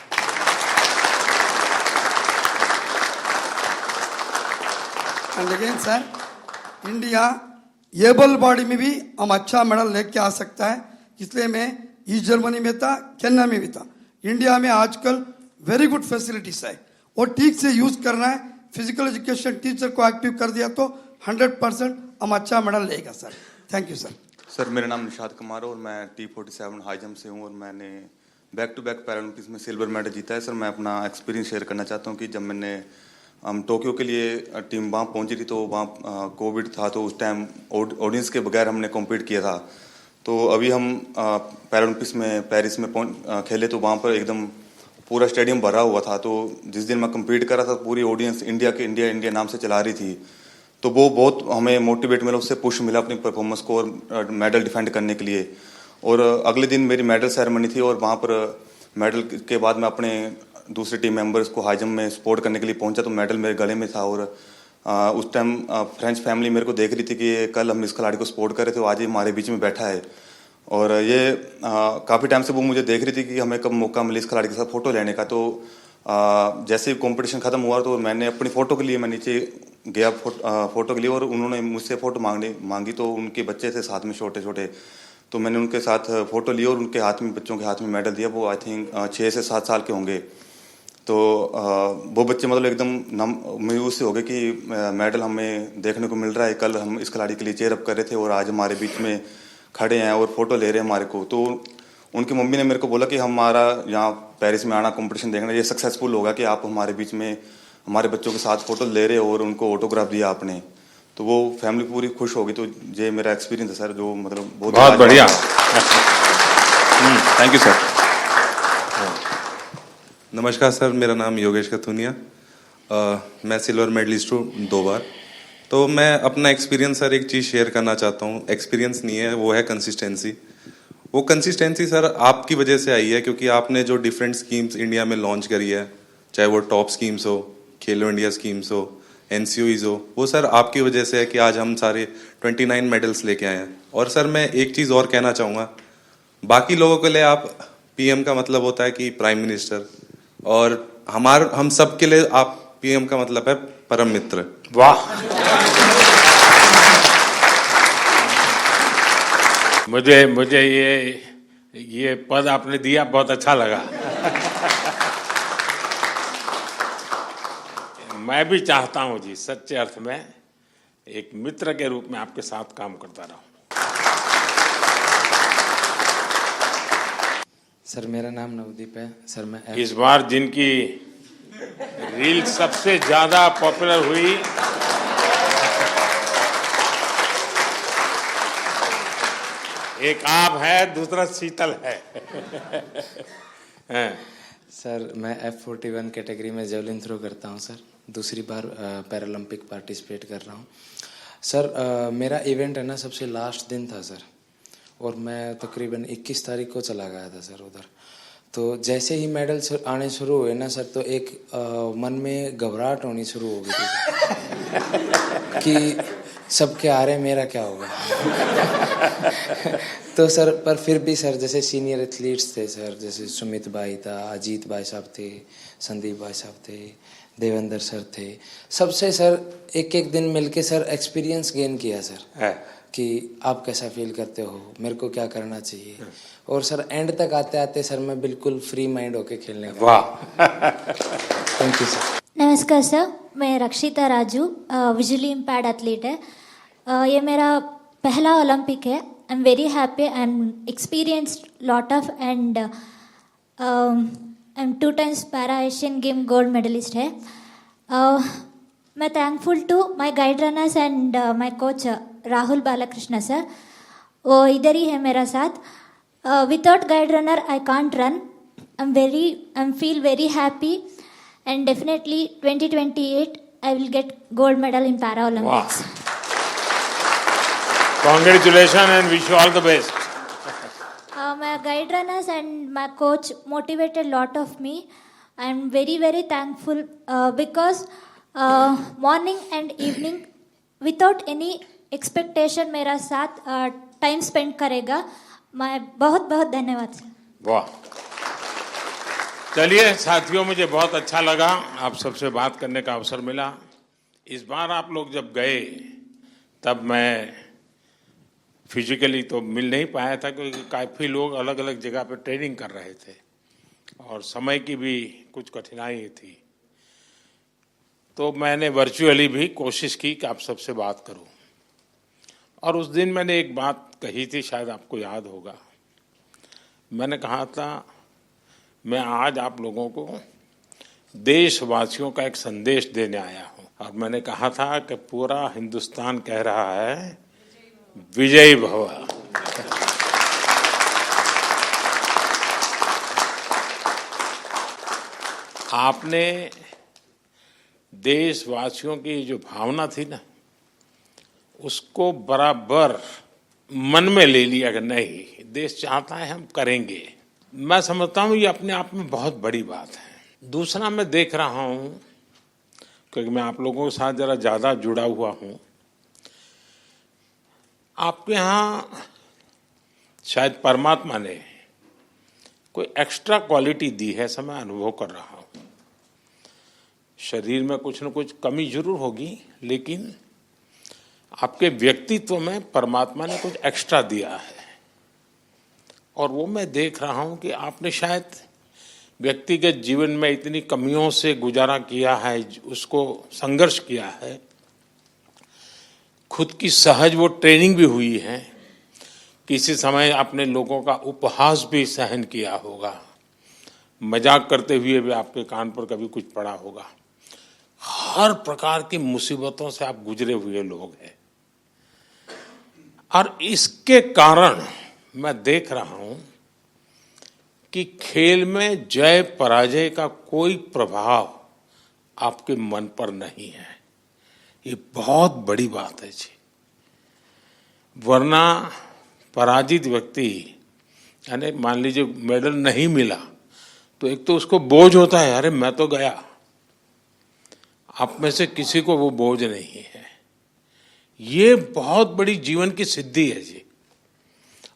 And again sir, India able body में भी हम अच्छा मेडल लेके आ सकता है, इसलिए मैं ईस्ट जर्मनी में था, केन्या में भी था। इंडिया में आजकल वेरी गुड फैसिलिटीज है, वो ठीक से यूज करना है। फिजिकल एजुकेशन टीचर को एक्टिव कर दिया तो 100% हम अच्छा मेडल लेगा sir. Thank you sir. Sir, मेरा नाम निशाद कुमार है और मैं T47 हाई जंप से हूँ और मैंने बैक टू बैक पैरालंपिक्स में सिल्वर मेडल जीता है। सर, मैं अपना एक्सपीरियंस शेयर करना चाहता हूँ कि जब मैंने टोक्यो के लिए टीम वहाँ पहुँची थी तो वहाँ कोविड था, तो उस टाइम ऑडियंस के बगैर हमने कॉम्पीट किया था। तो अभी हम पैरालंपिक्स में पेरिस में खेले तो वहाँ पर एकदम पूरा स्टेडियम भरा हुआ था। तो जिस दिन मैं कम्पीट कर रहा था पूरी ऑडियंस इंडिया नाम से चला रही थी, तो वो बहुत हमें मोटिवेट मिला, उससे पुश मिला अपनी परफॉर्मेंस को और मेडल डिफेंड करने के लिए। और अगले दिन मेरी मेडल सेरेमनी थी और वहाँ पर मेडल के बाद मैं अपने दूसरे टीम मेंबर्स को हाई जंप में सपोर्ट करने के लिए पहुंचा तो मेडल मेरे गले में था। और उस टाइम फ्रेंच फैमिली मेरे को देख रही थी कि कल हम इस खिलाड़ी को सपोर्ट कर रहे थे, वो आज ही हमारे बीच में बैठा है। और ये काफ़ी टाइम से वो मुझे देख रही थी कि हमें कब मौका मिले इस खिलाड़ी के साथ फ़ोटो लेने का। तो जैसे कंपटीशन ख़त्म हुआ तो मैंने अपनी फ़ोटो के लिए मैं नीचे गया फ़ोटो के लिए, और उन्होंने मुझसे फ़ोटो मांगी तो उनके बच्चे थे साथ में छोटे छोटे, तो मैंने उनके साथ फ़ोटो ली और उनके हाथ में, बच्चों के हाथ में मेडल दिया। वो आई थिंक 6 से 7 साल के होंगे। तो वो बच्चे मतलब एकदम मायूस से हो गए कि मेडल हमें देखने को मिल रहा है, कल हम इस खिलाड़ी के लिए चेयर अप कर रहे थे और आज हमारे बीच में खड़े हैं और फोटो ले रहे हैं हमारे को। तो उनकी मम्मी ने मेरे को बोला कि हमारा यहाँ पेरिस में आना, कंपटीशन देखना, ये सक्सेसफुल होगा कि आप हमारे बीच में हमारे बच्चों के साथ फोटो ले रहे हो और उनको ऑटोग्राफ दिया आपने। तो वो फैमिली पूरी खुश होगी। तो ये मेरा एक्सपीरियंस है सर, जो मतलब बहुत बढ़िया। Thank you sir. नमस्कार सर, मेरा नाम योगेश कथुनिया, मैं सिल्वर मेडलिस्ट हूँ 2 बार। तो मैं अपना एक्सपीरियंस सर एक चीज़ शेयर करना चाहता हूँ। एक्सपीरियंस नहीं है, वो है कंसिस्टेंसी। वो कंसिस्टेंसी सर आपकी वजह से आई है, क्योंकि आपने जो डिफरेंट स्कीम्स इंडिया में लॉन्च करी है, चाहे वो टॉप स्कीम्स हो, खेलो इंडिया स्कीम्स हो, एनसीओईज हो, वो सर आपकी वजह से है कि आज हम सारे 29 मेडल्स लेके आए हैं। और सर मैं एक चीज़ और कहना चाहूँगा, बाकी लोगों के लिए आप पीएम का मतलब होता है कि प्राइम मिनिस्टर, और हम सब के लिए आप पीएम का मतलब है परम मित्र। वाह, मुझे ये पद आपने दिया, बहुत अच्छा लगा। मैं भी चाहता हूं जी, सच्चे अर्थ में एक मित्र के रूप में आपके साथ काम करता रहूं। सर मेरा नाम नवदीप है सर। मैं इस बार जिनकी रील सबसे ज्यादा पॉपुलर हुई, एक आप है, दूसरा शीतल है। सर मैं F41 कैटेगरी में जेवलिन थ्रो करता हूं सर। दूसरी बार पैरालंपिक पार्टिसिपेट कर रहा हूं सर। मेरा इवेंट है ना सबसे लास्ट दिन था सर, और मैं तकरीबन 21 तारीख को चला गया था सर उधर। तो जैसे ही मेडल आने शुरू हुए ना सर, तो एक मन में घबराहट होनी शुरू हो गई थी कि सबके आ रहे, मेरा क्या होगा। तो सर पर फिर भी सर जैसे सीनियर एथलीट्स थे सर, जैसे सुमित भाई था, अजीत भाई साहब थे, संदीप भाई साहब थे, देवेंद्र सर थे, सबसे सर एक एक दिन मिलके सर एक्सपीरियंस गेन किया सर कि आप कैसा फील करते हो, मेरे को क्या करना चाहिए। और सर एंड तक आते आते सर मैं बिल्कुल फ्री माइंड होके खेलने का। वाह, थैंक यू सर। नमस्कार सर, मैं रक्षिता राजू, विजुअली इम्पैर्ड एथलीट है। ये मेरा पहला ओलंपिक है। I am very happy. I am experienced lot of and I am 2 times para Asian game gold medalist है। मैं thankful to my guide runners and my coach Rahul Balakrishna sir, वो इधर ही है मेरा साथ। Without guide runner I can't run. I am feel very happy and definitely 2028 I will get gold medal in Paralympics. Congratulations and wish you all the best. My guide runners and my coach motivated lot of me. I am very very thankful because morning and evening without any expectation मेरा साथ time spend करेगा। मैं बहुत बहुत धन्यवाद sir. वाह, चलिए साथियों, मुझे बहुत अच्छा लगा आप सबसे बात करने का अवसर मिला। इस बार आप लोग जब गए तब मैं फिजिकली तो मिल नहीं पाया था, क्योंकि काफ़ी लोग अलग अलग जगह पर ट्रेनिंग कर रहे थे और समय की भी कुछ कठिनाई थी। तो मैंने वर्चुअली भी कोशिश की कि आप सबसे बात करूं। और उस दिन मैंने एक बात कही थी, शायद आपको याद होगा। मैंने कहा था मैं आज आप लोगों को देशवासियों का एक संदेश देने आया हूं, और मैंने कहा था कि पूरा हिंदुस्तान कह रहा है विजयी भव। आपने देशवासियों की जो भावना थी ना, उसको बराबर मन में ले लिया कि नहीं, देश चाहता है हम करेंगे। मैं समझता हूँ ये अपने आप में बहुत बड़ी बात है। दूसरा, मैं देख रहा हूँ, क्योंकि मैं आप लोगों के साथ ज़रा ज़्यादा जुड़ा हुआ हूँ, आपके यहाँ शायद परमात्मा ने कोई एक्स्ट्रा क्वालिटी दी है, ऐसा मैं अनुभव कर रहा हूँ। शरीर में कुछ न कुछ कमी जरूर होगी, लेकिन आपके व्यक्तित्व में परमात्मा ने कुछ एक्स्ट्रा दिया है। और वो मैं देख रहा हूं कि आपने शायद व्यक्तिगत जीवन में इतनी कमियों से गुजारा किया है, उसको संघर्ष किया है, खुद की सहज वो ट्रेनिंग भी हुई है, किसी समय आपने लोगों का उपहास भी सहन किया होगा, मजाक करते हुए भी आपके कान पर कभी कुछ पड़ा होगा। हर प्रकार की मुसीबतों से आप गुजरे हुए लोग हैं, और इसके कारण मैं देख रहा हूं कि खेल में जय पराजय का कोई प्रभाव आपके मन पर नहीं है। ये बहुत बड़ी बात है जी, वरना पराजित व्यक्ति यानी मान लीजिए मेडल नहीं मिला तो एक तो उसको बोझ होता है, अरे मैं तो गया। आप में से किसी को वो बोझ नहीं है। ये बहुत बड़ी जीवन की सिद्धि है जी,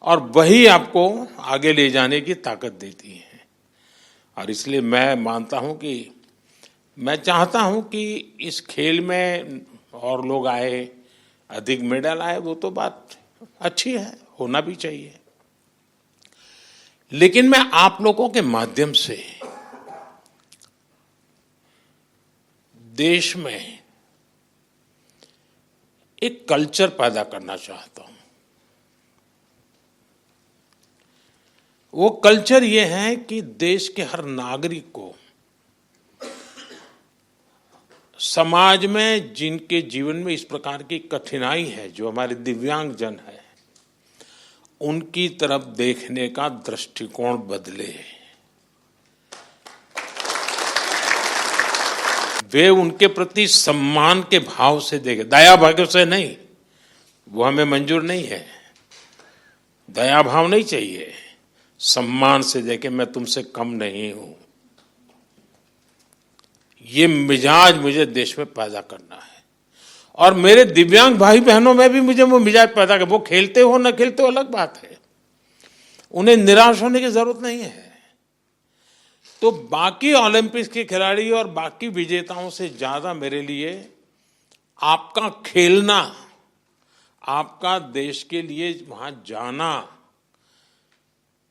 और वही आपको आगे ले जाने की ताकत देती है। और इसलिए मैं मानता हूं कि मैं चाहता हूं कि इस खेल में और लोग आए, अधिक मेडल आए, वो तो बात अच्छी है, होना भी चाहिए। लेकिन मैं आप लोगों के माध्यम से देश में एक कल्चर पैदा करना चाहता हूं। वो कल्चर ये है कि देश के हर नागरिक को समाज में जिनके जीवन में इस प्रकार की कठिनाई है, जो हमारे दिव्यांग जन है, उनकी तरफ देखने का दृष्टिकोण बदले। वे उनके प्रति सम्मान के भाव से देखे, दया भाव से नहीं, वो हमें मंजूर नहीं है। दया भाव नहीं चाहिए, सम्मान से देखे, मैं तुमसे कम नहीं हूं। ये मिजाज मुझे देश में पैदा करना है, और मेरे दिव्यांग भाई बहनों में भी मुझे वो मिजाज पैदा कर। वो खेलते हो न खेलते हो अलग बात है, उन्हें निराश होने की जरूरत नहीं है। तो बाकी ओलंपिक्स के खिलाड़ी और बाकी विजेताओं से ज्यादा मेरे लिए आपका खेलना, आपका देश के लिए वहां जाना,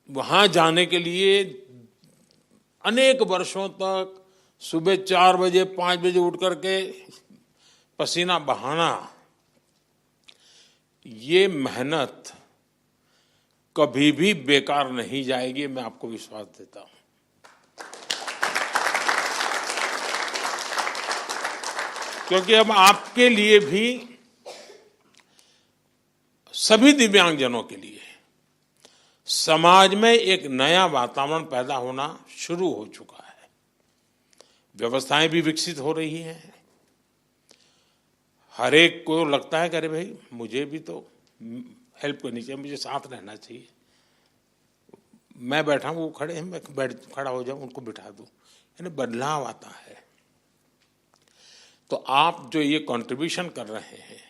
वहां जाने के लिए अनेक वर्षों तक सुबह 4 बजे 5 बजे उठ करके पसीना बहाना, ये मेहनत कभी भी बेकार नहीं जाएगी, मैं आपको विश्वास देता हूं। क्योंकि अब आपके लिए भी, सभी दिव्यांगजनों के लिए समाज में एक नया वातावरण पैदा होना शुरू हो चुका है। व्यवस्थाएं भी विकसित हो रही हैं। हर एक को लगता है कि अरे भाई मुझे भी तो हेल्प करनी चाहिए, मुझे साथ रहना चाहिए। मैं बैठा हूं, वो खड़े हैं, मैं खड़ा हो जाऊं, उनको बिठा दूं, यानी बदलाव आता है। तो आप जो ये कंट्रीब्यूशन कर रहे हैं,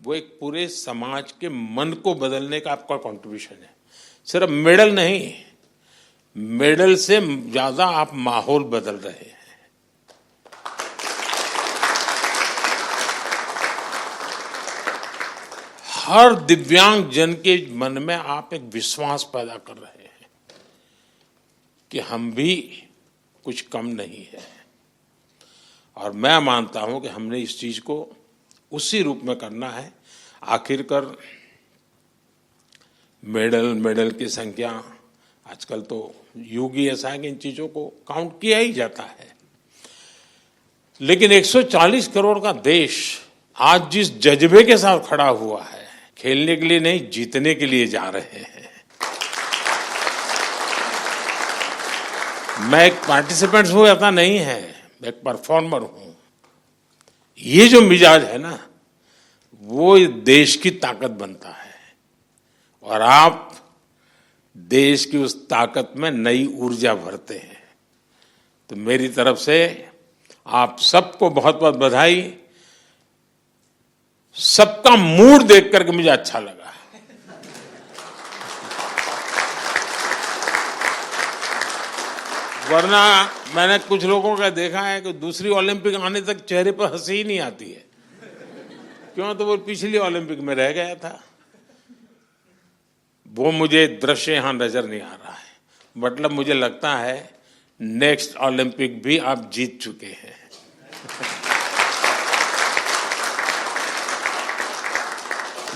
वो एक पूरे समाज के मन को बदलने का आपका कंट्रीब्यूशन है। सिर्फ मेडल नहीं, मेडल से ज्यादा आप माहौल बदल रहे हैं। हर दिव्यांग जन के मन में आप एक विश्वास पैदा कर रहे हैं कि हम भी कुछ कम नहीं है। और मैं मानता हूं कि हमने इस चीज को उसी रूप में करना है। आखिरकार मेडल की संख्या, आजकल तो युग ही ऐसा है कि इन चीजों को काउंट किया ही जाता है। लेकिन 140 करोड़ का देश आज जिस जज्बे के साथ खड़ा हुआ है, खेलने के लिए नहीं, जीतने के लिए जा रहे हैं। मैं एक पार्टिसिपेंट हूं ऐसा नहीं है, मैं एक परफॉर्मर हूं। ये जो मिजाज है ना, वो देश की ताकत बनता है, और आप देश की उस ताकत में नई ऊर्जा भरते हैं। तो मेरी तरफ से आप सबको बहुत बहुत बधाई। सबका मूड देख करके मुझे अच्छा लगा। वरना मैंने कुछ लोगों का देखा है कि दूसरी ओलंपिक आने तक चेहरे पर हंसी ही नहीं आती है। क्यों? तो वो पिछली ओलंपिक में रह गया था। वो मुझे दृश्य यहां नजर नहीं आ रहा है। मतलब मुझे लगता है नेक्स्ट ओलंपिक भी आप जीत चुके हैं।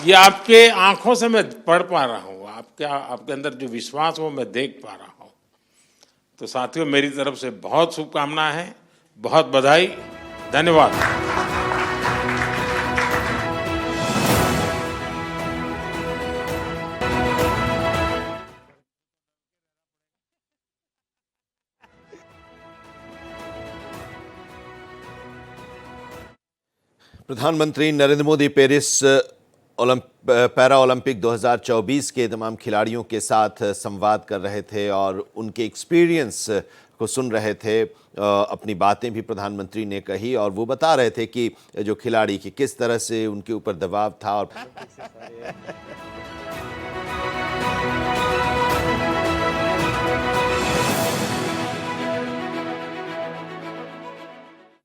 ये आपके आंखों से मैं पढ़ पा रहा हूं, आपके अंदर जो विश्वास वो मैं देख पा रहा हूं। तो साथियों, मेरी तरफ से बहुत शुभकामनाएं हैं, बहुत बधाई, धन्यवाद। प्रधानमंत्री Narendra Modi Paris para Olympic 2024 के तमाम खिलाड़ियों के साथ संवाद कर रहे थे और उनके एक्सपीरियंस को सुन रहे थे। अपनी बातें भी प्रधानमंत्री ने कही और वो बता रहे थे कि जो खिलाड़ी की किस तरह से उनके ऊपर दबाव था और